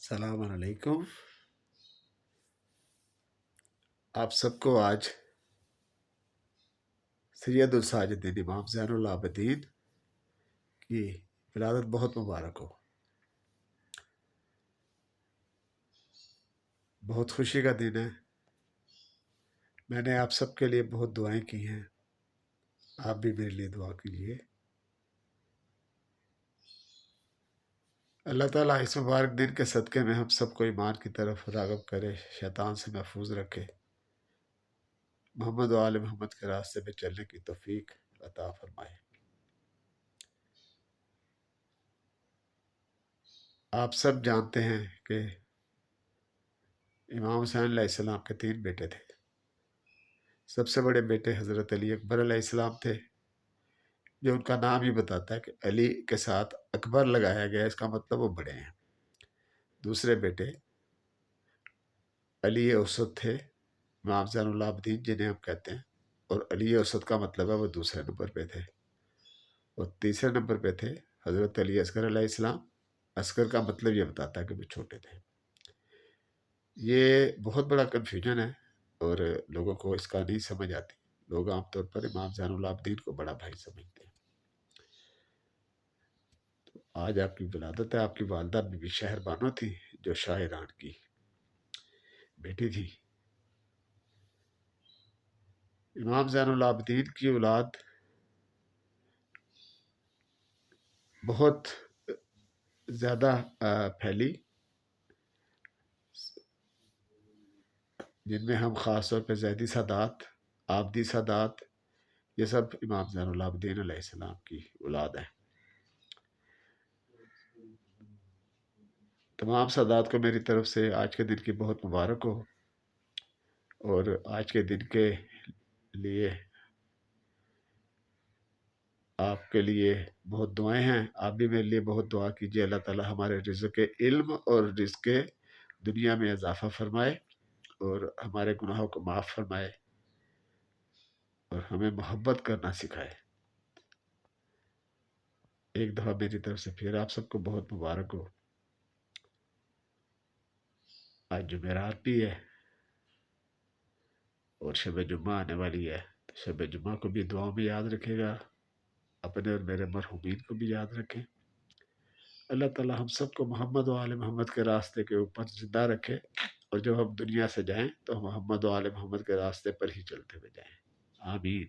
السلام علیکم۔ آپ سب کو آج سید الساجدین امام زین العابدین کی ولادت بہت مبارک ہو۔ بہت خوشی کا دن ہے۔ میں نے آپ سب کے لیے بہت دعائیں کی ہیں، آپ بھی میرے لیے دعا کیجیے۔ اللہ تعالیٰ اس مبارک دن کے صدقے میں ہم سب کو ایمان کی طرف راغب کرے، شیطان سے محفوظ رکھے، محمد و آل محمد کے راستے پہ چلنے کی توفیق عطا فرمائے۔ آپ سب جانتے ہیں کہ امام حسین علیہ السلام کے 3 بیٹے تھے۔ سب سے بڑے بیٹے حضرت علی اکبر علیہ السلام تھے، جو ان کا نام ہی بتاتا ہے کہ علی کے ساتھ اکبر لگایا گیا، اس کا مطلب وہ بڑے ہیں۔ دوسرے بیٹے علی اوسط تھے، امام زین العابدین جنہیں ہم کہتے ہیں، اور علی اوسط کا مطلب ہے وہ دوسرے نمبر پہ تھے۔ اور تیسرے نمبر پہ تھے حضرت علی اصغر علیہ السلام۔ اصغر کا مطلب یہ بتاتا ہے کہ وہ چھوٹے تھے۔ یہ بہت بڑا کنفیوژن ہے اور لوگوں کو اس کا نہیں سمجھ آتی۔ لوگ عام طور پر امام زین العابدین کو بڑا بھائی سمجھتے ہیں۔ آج آپ کی ولادت ہے۔ آپ کی والدہ بی بی شہر بانو تھی، جو شاہ ایران کی بیٹی تھی۔ امام زین العابدین کی اولاد بہت زیادہ پھیلی، جن میں ہم خاص طور پہ زیدی سادات، آبدی سادات، یہ سب امام زین العابدین علیہ السلام کی اولاد ہیں۔ تمام سادات کو میری طرف سے آج کے دن کی بہت مبارک ہو، اور آج کے دن کے لیے آپ کے لیے بہت دعائیں ہیں۔ آپ بھی میرے لیے بہت دعا کیجیے، اللہ تعالی ہمارے رزق علم اور رزق دنیا میں اضافہ فرمائے، اور ہمارے گناہوں کو معاف فرمائے، اور ہمیں محبت کرنا سکھائے۔ ایک دفعہ میری طرف سے پھر آپ سب کو بہت مبارک ہو۔ آج جمعرات بھی ہے اور شب جمعہ آنے والی ہے، تو شب جمعہ کو بھی دعاؤں میں یاد رکھے گا، اپنے اور میرے مرحومین کو بھی یاد رکھیں۔ اللہ تعالی ہم سب کو محمد و آل محمد کے راستے کے اوپر زندہ رکھے، اور جب ہم دنیا سے جائیں تو محمد و آل محمد کے راستے پر ہی چلتے ہوئے جائیں۔ آمین۔